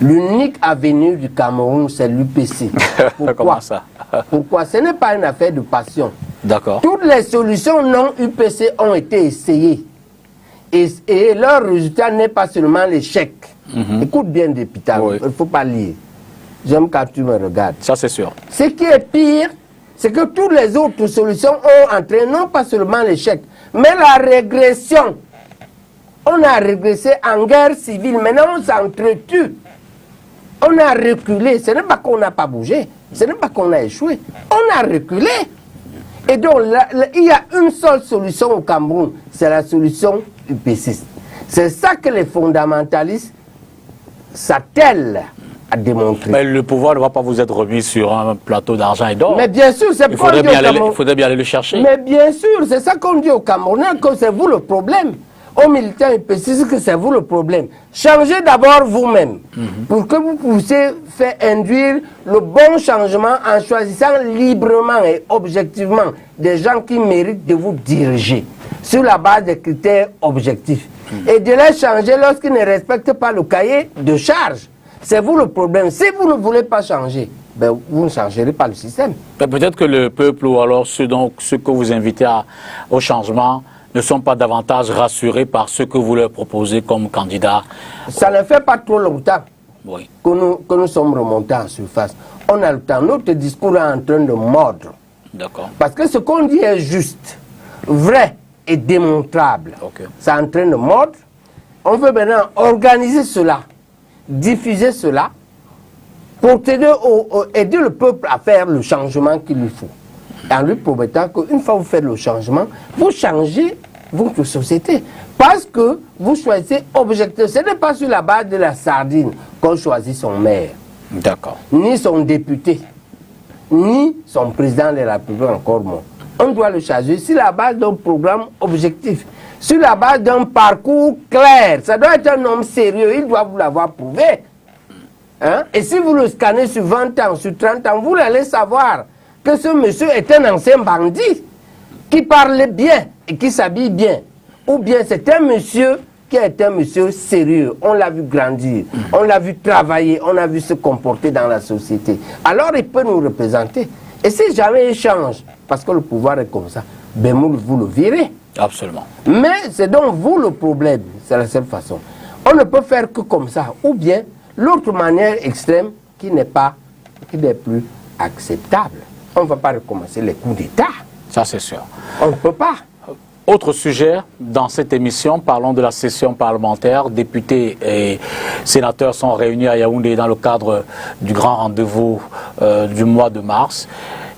L'unique avenir du Cameroun, c'est l'UPC. Pourquoi?
Comment ça?
Pourquoi? Ce n'est pas une affaire de passion.
D'accord.
Toutes les solutions non UPC ont été essayées. Et leur résultat n'est pas seulement l'échec. Écoute bien, député, il ne faut pas lire. J'aime quand tu me regardes.
Ça, c'est sûr.
Ce qui est pire, c'est que toutes les autres solutions ont entraîné non pas seulement l'échec, mais la régression. On a régressé en guerre civile, maintenant on s'entretue. On a reculé, ce n'est pas qu'on n'a pas bougé, ce n'est pas qu'on a échoué, on a reculé. Et donc il y a une seule solution au Cameroun, c'est la solution UPCiste. C'est ça que les fondamentalistes s'attellent à démontrer.
Mais le pouvoir ne va pas vous être remis sur un plateau d'argent et d'or.
Mais bien sûr, c'est pourquoi
il faudrait bien aller le chercher.
Mais bien sûr, c'est ça qu'on dit aux Camerounais, que c'est vous le problème. Aux militants UPCistes, que c'est vous le problème. Changez d'abord vous-même, pour que vous puissiez faire induire le bon changement en choisissant librement et objectivement des gens qui méritent de vous diriger, sur la base des critères objectifs. Et de les changer lorsqu'ils ne respectent pas le cahier de charge. C'est vous le problème. Si vous ne voulez pas changer, ben, vous ne changerez pas le système.
Peut-être que le peuple, ou alors ceux que vous invitez au changement, ne sont pas davantage rassurés par ce que vous leur proposez comme candidat.
Ça ne fait pas trop longtemps
Oui.
que nous sommes remontés en surface. On a le temps. Notre discours est en train de mordre.
D'accord.
Parce que ce qu'on dit est juste, vrai et démontrable.
Ok.
C'est en train de mordre. On veut maintenant organiser cela, diffuser cela, pour aider le peuple à faire le changement qu'il lui faut. En lui promettant qu'une fois que vous faites le changement, vous changez votre société. Parce que vous choisissez objectif. Ce n'est pas sur la base de la sardine qu'on choisit son maire.
D'accord.
Ni son député, ni son président de la République encore moins. On doit le choisir sur la base d'un programme objectif, sur la base d'un parcours clair. Ça doit être un homme sérieux, il doit vous l'avoir prouvé. Hein? Et si vous le scannez sur 20 ans, sur 30 ans, vous allez savoir que ce monsieur est un ancien bandit qui parle bien et qui s'habille bien. Ou bien c'est un monsieur qui est un monsieur sérieux. On l'a vu grandir, on l'a vu travailler, on l'a vu se comporter dans la société. Alors il peut nous représenter. Et si jamais il change, parce que le pouvoir est comme ça, ben vous le virez.
Absolument.
Mais c'est donc vous le problème, c'est la seule façon. On ne peut faire que comme ça. Ou bien l'autre manière extrême qui n'est plus acceptable. On ne va pas recommencer les coups d'État.
Ça, c'est sûr.
On ne peut pas.
Autre sujet, dans cette émission, parlons de la session parlementaire. Députés et sénateurs sont réunis à Yaoundé dans le cadre du grand rendez-vous du mois de mars.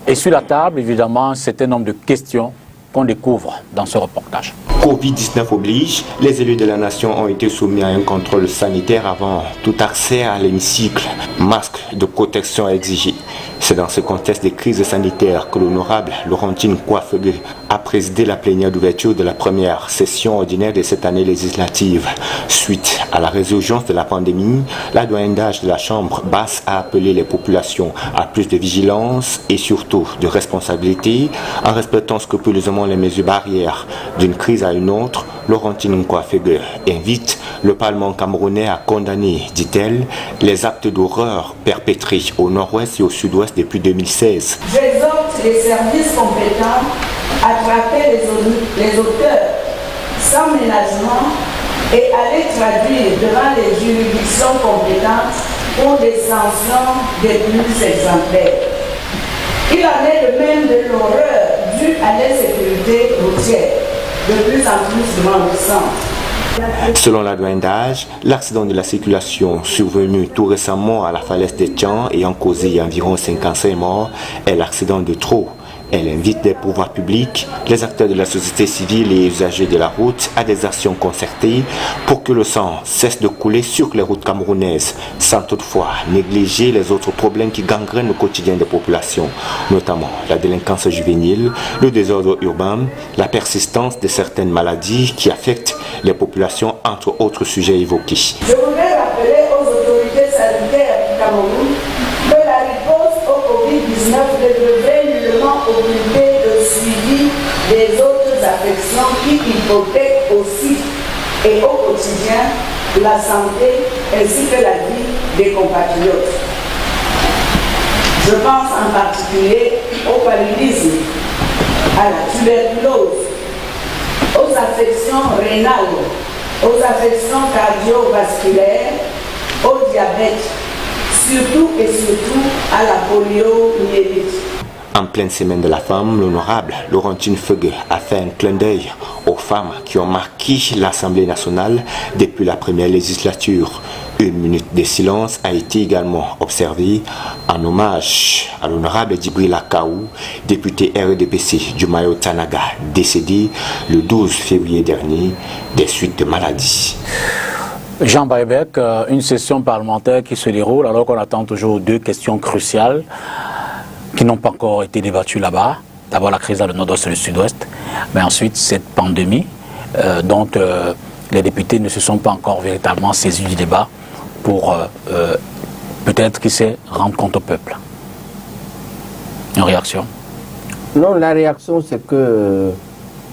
Et sur la table, évidemment, un certain nombre de questions qu'on découvre dans ce reportage.
Covid-19 oblige, les élus de la nation ont été soumis à un contrôle sanitaire avant tout accès à l'hémicycle. Masque de protection exigé. C'est dans ce contexte de crise sanitaire que l'honorable Laurentine Kouafegue a présidé la plénière d'ouverture de la première session ordinaire de cette année législative. Suite à la résurgence de la pandémie, la doyenne d'âge de la Chambre basse a appelé les populations à plus de vigilance et surtout de responsabilité en respectant scrupuleusement les mesures barrières. D'une crise à une autre, Laurentine Kouafegue invite le Parlement camerounais à condamner, dit-elle, les actes d'horreur perpétrés au nord-ouest et au sud-ouest depuis 2016.
J'exhorte les services compétents à traquer les auteurs sans ménagement et à les traduire devant les juridictions compétentes pour des sanctions des plus exemplaires. Il en est de même de l'horreur due à l'insécurité routière, de plus en plus grandissante.
Selon la doyenne d'âge, l'accident de la circulation survenu tout récemment à la falaise des Tians ayant causé environ 55 morts est l'accident de trop. Elle invite les pouvoirs publics, les acteurs de la société civile et les usagers de la route à des actions concertées pour que le sang cesse de couler sur les routes camerounaises, sans toutefois négliger les autres problèmes qui gangrènent le quotidien des populations, notamment la délinquance juvénile, le désordre urbain, la persistance de certaines maladies qui affectent les populations, entre autres sujets évoqués.
Je voudrais rappeler aux autorités sanitaires du Cameroun que la réponse au Covid-19 devrait nullement occuper le suivi des autres affections qui hypothèquent aussi et au quotidien la santé ainsi que la vie des compatriotes. Je pense en particulier au paludisme, à la tuberculose, aux affections rénales, aux affections cardiovasculaires, au diabète, surtout et surtout à la poliomyélite.
En pleine semaine de la femme, l'honorable Laurentine Kouafegue a fait un clin d'œil aux femmes qui ont marqué l'Assemblée nationale depuis la première législature. Une minute de silence a été également observée en hommage à l'honorable Djibril Akaou, député RDPC du Mayo Tanaga, décédé le 12 février dernier des suites de maladie.
Jean Baïbek, une session parlementaire qui se déroule alors qu'on attend toujours deux questions cruciales qui n'ont pas encore été débattues là-bas. D'abord la crise dans le nord-ouest et le sud-ouest, mais ensuite cette pandémie dont les députés ne se sont pas encore véritablement saisis du débat pour peut-être, qui sait, rendre compte au peuple. Une réaction?
Non, la réaction c'est que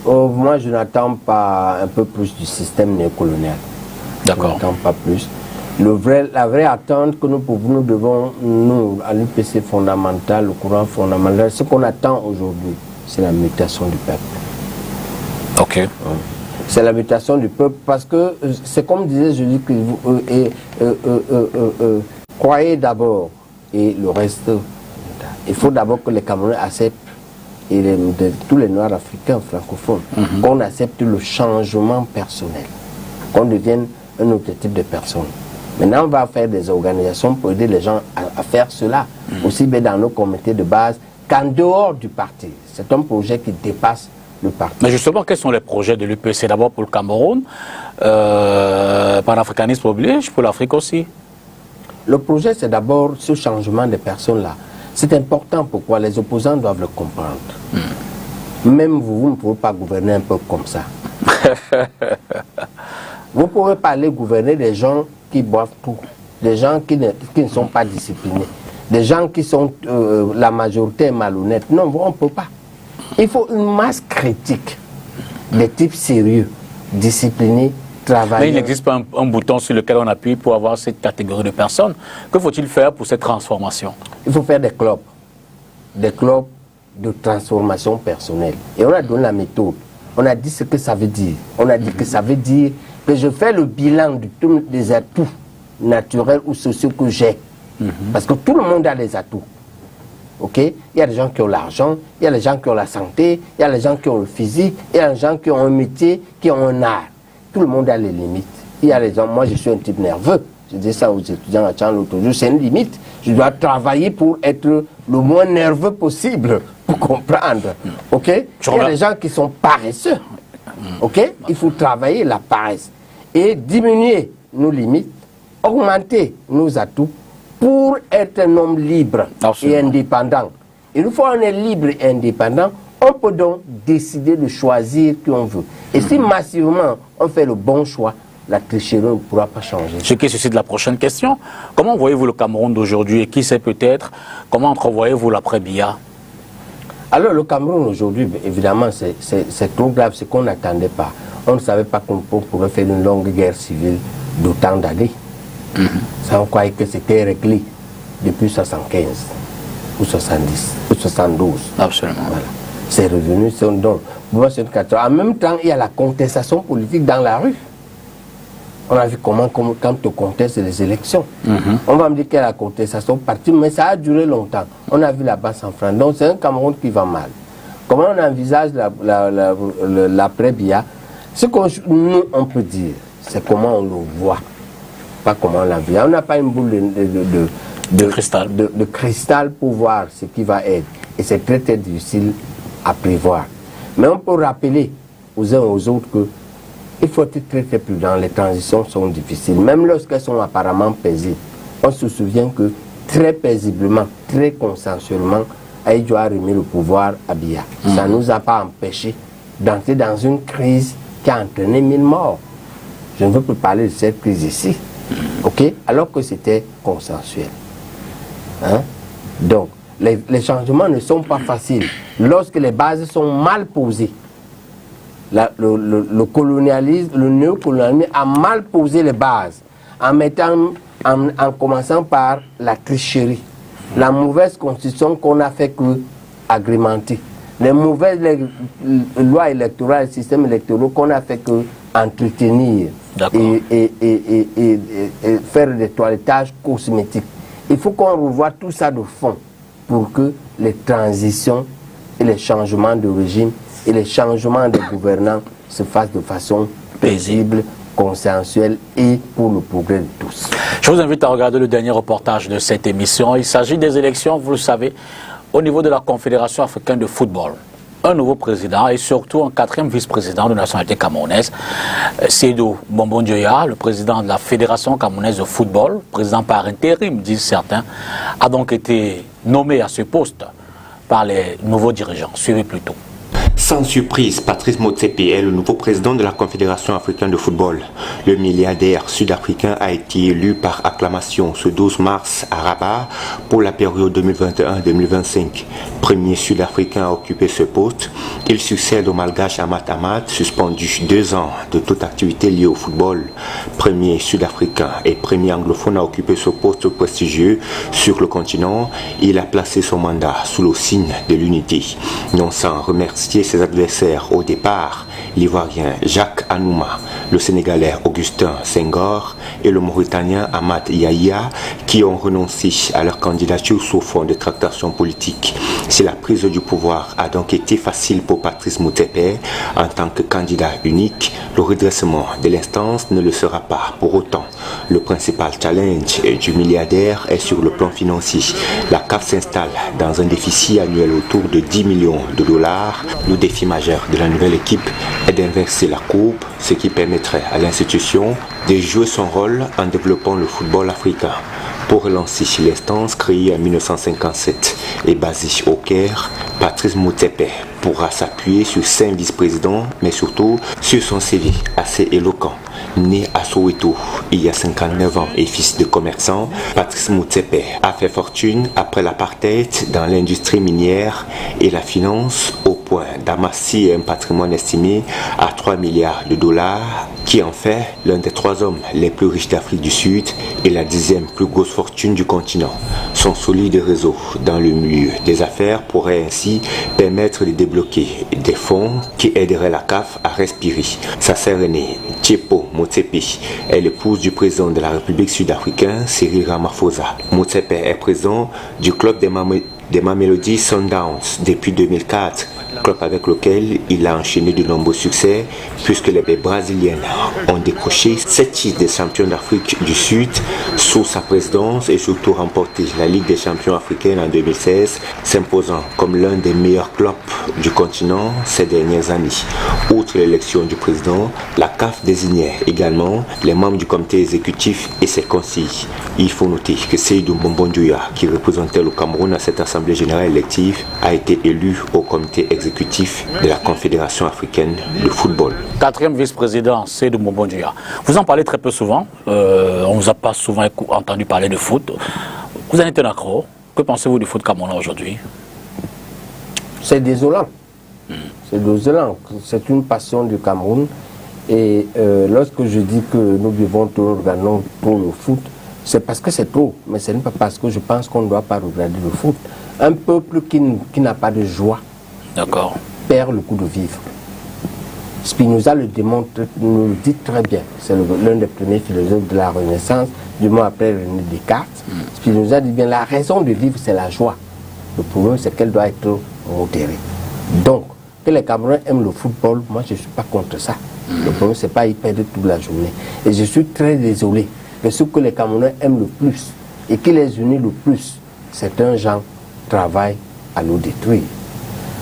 moi je n'attends pas un peu plus du système néocolonial.
D'accord.
Je n'attends pas plus. La vraie attente que nous devons, nous, à l'UPC fondamental, le courant fondamental, ce qu'on attend aujourd'hui, c'est la mutation du peuple.
Ok.
C'est la mutation du peuple parce que c'est comme disait Julie, croyez d'abord et le reste. Il faut d'abord que les Camerounais acceptent, et tous les Noirs africains francophones, qu'on accepte le changement personnel, qu'on devienne un autre type de personne. Maintenant, on va faire des organisations pour aider les gens à faire cela, aussi bien dans nos comités de base qu'en dehors du parti. C'est un projet qui dépasse le parti.
Mais justement, quels sont les projets de l'UPC? D'abord pour le Cameroun, panafricanisme oblige, pour l'Afrique aussi.
Le projet, c'est d'abord ce changement de personnes-là. C'est important, pourquoi les opposants doivent le comprendre. Même vous ne pouvez pas gouverner un peuple comme ça. Vous ne pouvez pas aller gouverner des gens qui boivent tout, des gens qui ne sont pas disciplinés, des gens qui sont, la majorité est malhonnête. Non, on ne peut pas. Il faut une masse critique, des types sérieux, disciplinés, travailleurs.
Mais il n'existe pas un bouton sur lequel on appuie pour avoir cette catégorie de personnes. Que faut-il faire pour cette transformation?
Il faut faire des clubs de transformation personnelle. Et on a donné la méthode. On a dit ce que ça veut dire. On a dit que ça veut dire que je fais le bilan des atouts naturels ou sociaux que j'ai. Parce que tout le monde a des atouts. Ok? Il y a des gens qui ont l'argent, il y a des gens qui ont la santé, il y a des gens qui ont le physique, il y a des gens qui ont un métier, qui ont un art. Tout le monde a les limites. Il y a des gens, moi je suis un type nerveux. Je dis ça aux étudiants à Tchang l'autre jour, c'est une limite. Je dois travailler pour être le moins nerveux possible, pour comprendre. Ok? Il y a des gens qui sont paresseux. Ok? Il faut travailler la paresse et diminuer nos limites, augmenter nos atouts pour être un homme libre et indépendant. Une fois on est libre et indépendant, on peut donc décider de choisir qui on veut. Et si massivement on fait le bon choix, la tricherie ne pourra pas changer.
Ce qui suscite la prochaine question. Comment voyez-vous le Cameroun d'aujourd'hui et qui sait peut-être, comment entrevoyez-vous l'après-Biya?
Alors le Cameroun aujourd'hui, évidemment, c'est trop grave, ce qu'on n'attendait pas. On ne savait pas qu'on pourrait faire une longue guerre civile d'autant d'années. Ça, on croyait que c'était réglé depuis 75 ou 70 ou 72.
Absolument.
Voilà. C'est revenu, c'est un don. En même temps, il y a la contestation politique dans la rue. On a vu comment quand on conteste les élections. On va me dire qu'il y a la contestation partie, mais ça a duré longtemps. On a vu la base en France. Donc c'est un Cameroun qui va mal. Comment on envisage l'après-Biya? Ce que nous, on peut dire, c'est comment on le voit. Pas comment on l'envisage. On n'a pas une boule de cristal pour voir ce qui va être. Et c'est très très difficile à prévoir. Mais on peut rappeler aux uns aux autres que il faut être très très prudent, les transitions sont difficiles, même lorsqu'elles sont apparemment paisibles. On se souvient que très paisiblement, très consensuellement, Aïdjo a remis le pouvoir à Biya. Ça ne nous a pas empêché d'entrer dans une crise qui a entraîné 1000 morts. Je ne veux plus parler de cette crise ici, ok? Alors que c'était consensuel. Hein? Donc, les changements ne sont pas faciles lorsque les bases sont mal posées. Le colonialisme, le néocolonialisme a mal posé les bases en commençant par la tricherie, la mauvaise constitution qu'on a fait que agrémenter, les mauvaises lois électorales, les systèmes électoraux qu'on a fait que entretenir et faire des toilettages cosmétiques. Il faut qu'on revoie tout ça de fond pour que les transitions et les changements de régime et les changements des gouvernants se fassent de façon paisible, consensuelle et pour le progrès de tous.
Je vous invite à regarder le dernier reportage de cette émission. Il s'agit des élections, vous le savez, au niveau de la Confédération africaine de football. Un nouveau président et surtout un 4e vice-président de nationalité camerounaise, Seydou Bombon-Dioya, le président de la Fédération camerounaise de football, président par intérim, disent certains, a donc été nommé à ce poste par les nouveaux dirigeants. Suivez plutôt.
Sans surprise, Patrice Motsepe est le nouveau président de la Confédération africaine de football. Le milliardaire sud-africain a été élu par acclamation ce 12 mars à Rabat pour la période 2021-2025. Premier sud-africain à occuper ce poste, il succède au malgache Amat Amat, suspendu 2 ans de toute activité liée au football. Premier sud-africain et premier anglophone à occuper ce poste prestigieux sur le continent, il a placé son mandat sous le signe de l'unité. Non sans remercier ses adversaires au départ, l'Ivoirien Jacques Anouma, le Sénégalais Augustin Senghor et le Mauritanien Ahmad Yahya qui ont renoncé à leur candidature sous fond de tractation politique. Si la prise du pouvoir a donc été facile pour Patrice Motsepe en tant que candidat unique, le redressement de l'instance ne le sera pas pour autant. Le principal challenge du milliardaire est sur le plan financier. La CAF s'installe dans un déficit annuel autour de 10 millions de dollars. Le défi majeur de la nouvelle équipe est d'inverser la courbe, ce qui permettrait à l'institution de jouer son rôle en développant le football africain. Pour relancer l'instance créée en 1957 et basée au Caire, Patrice Motsepe pourra s'appuyer sur 5 vice-présidents, mais surtout sur son CV assez éloquent. Né à Soweto il y a 59 ans et fils de commerçant, Patrice Motsepe a fait fortune après l'apartheid dans l'industrie minière et la finance au point d'amasser un patrimoine estimé à 3 milliards de dollars qui en fait l'un des 3 hommes les plus riches d'Afrique du Sud et la 10e plus grosse fortune du continent. Son solide réseau dans le milieu des affaires pourrait ainsi permettre de débloquer des fonds qui aideraient la CAF à respirer. Sa sœur aînée, Tsepo Motsepe, est l'épouse du président de la République sud-africaine, Cyril Ramaphosa. Motsepe est président du club des Mamelodi Sundowns depuis 2004, club avec lequel il a enchaîné de nombreux succès puisque les Brésiliennes ont décroché 7 titres de champions d'Afrique du Sud sous sa présidence et surtout remporté la Ligue des champions africaine en 2016, s'imposant comme l'un des meilleurs clubs du continent ces dernières années. Outre l'élection du président, la CAF désignait également les membres du comité exécutif et ses conseillers. Il faut noter que Seydou Mbondoya, qui représentait le Cameroun à cette assemblée générale élective, a été élu au comité exécutif de la Confédération africaine de football.
4e vice-président, Seydou Mbondoya. Vous en parlez très peu souvent. On ne vous a pas souvent entendu parler de foot. Vous en êtes un accro. Que pensez-vous du foot camerounais aujourd'hui?
C'est désolant. C'est désolant. C'est une passion du Cameroun. Et lorsque je dis que nous vivons tout regardons pour le foot, c'est parce que c'est trop. Mais ce n'est pas parce que je pense qu'on ne doit pas regarder le foot. Un peuple qui n'a pas de joie perd le goût de vivre. Spinoza le démontre, nous le dit très bien. C'est l'un des premiers philosophes de la Renaissance, du moins après René Descartes. Spinoza dit bien la raison de vivre, c'est la joie. Le problème, c'est qu'elle doit être modérée. Donc, que les Camerounais aiment le football, moi je ne suis pas contre ça. Le problème, c'est pas y perdre toute la journée. Et je suis très désolé. Mais ce que les Camerounais aiment le plus et qui les unit le plus, certains gens travaillent à nous détruire.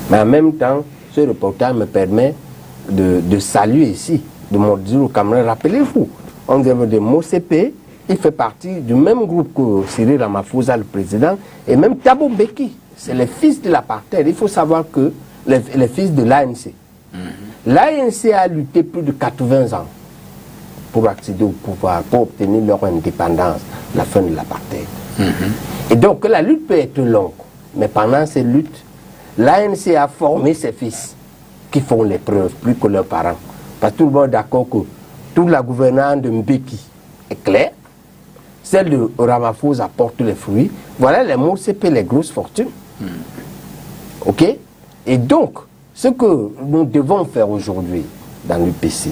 Mais en même temps, ce reportage me permet de saluer ici, de me dire aux Camerounais, rappelez-vous, on dit de Motsepe, il fait partie du même groupe que Cyril Ramaphosa, le président, et même Thabo Mbeki. C'est les fils de l'apartheid. Il faut savoir que les fils de l'ANC. L'ANC a lutté plus de 80 ans pour accéder au pouvoir, pour obtenir leur indépendance, la fin de l'apartheid. Et donc la lutte peut être longue, mais pendant ces luttes, l'ANC a formé ses fils qui font les preuves, plus que leurs parents. Parce que tout le monde est d'accord que toute la gouvernance de Mbeki est claire, celle de Ramaphosa apporte les fruits, voilà les Motsepe, les grosses fortunes. Ok? Et donc, ce que nous devons faire aujourd'hui dans l'UPC,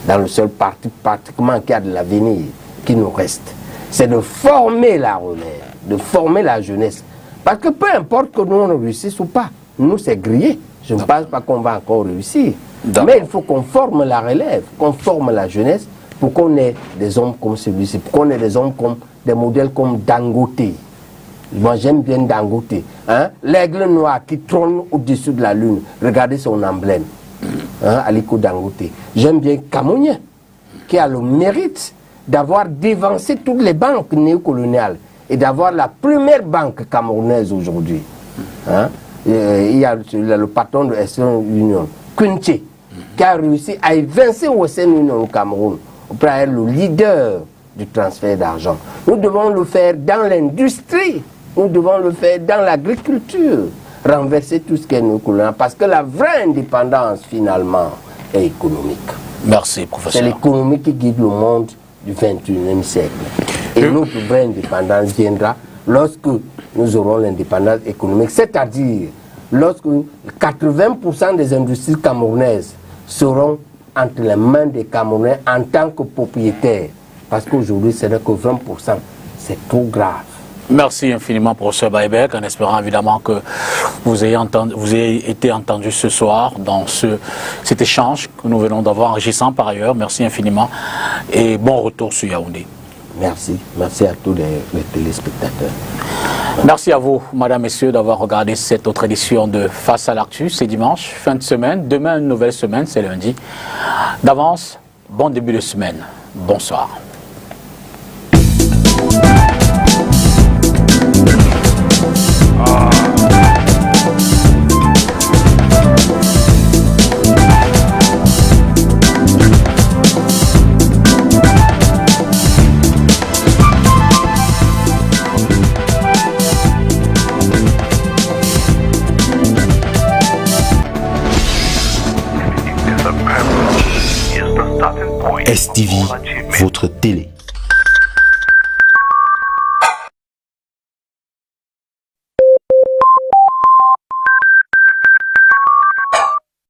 dans le seul parti pratiquement qui a de l'avenir qui nous reste, c'est de former la relève, de former la jeunesse. Parce que peu importe que nous on réussisse ou pas, nous c'est grillé. Je ne pense pas qu'on va encore réussir. Mais il faut qu'on forme la relève, qu'on forme la jeunesse pour qu'on ait des hommes comme celui-ci, pour qu'on ait des hommes comme des modèles comme Dangote. Moi j'aime bien Dangote. Hein? L'aigle noir qui trône au-dessus de la lune. Regardez son emblème. Hein? Aliko Dangote. J'aime bien Kamounien, qui a le mérite d'avoir dévancé toutes les banques néocoloniales et d'avoir la première banque camerounaise aujourd'hui. Hein? Il y a le patron de Western Union, Kunche, qui a réussi à évincer Western Union au Cameroun, pour être le leader du transfert d'argent. Nous devons le faire dans l'industrie, nous devons le faire dans l'agriculture, renverser tout ce qui est néocolonial, parce que la vraie indépendance, finalement, est économique.
Merci, professeur.
C'est l'économie qui guide le monde du 21e siècle. Et notre vraie indépendance viendra lorsque nous aurons l'indépendance économique, c'est-à-dire lorsque 80% des industries camerounaises seront entre les mains des Camerounais en tant que propriétaires. Parce qu'aujourd'hui, ce n'est que 20%. C'est trop grave.
Merci infiniment, professeur Baïbek, en espérant évidemment que vous ayez été entendu ce soir dans cet échange que nous venons d'avoir, enrichissant par ailleurs. Merci infiniment et bon retour sur Yaoundé.
Merci. Merci à tous les téléspectateurs.
Merci à vous, madame, messieurs, d'avoir regardé cette autre édition de Face à l'actu. C'est dimanche, fin de semaine. Demain, une nouvelle semaine, c'est lundi. D'avance, bon début de semaine. Bonsoir.
STV, votre télé.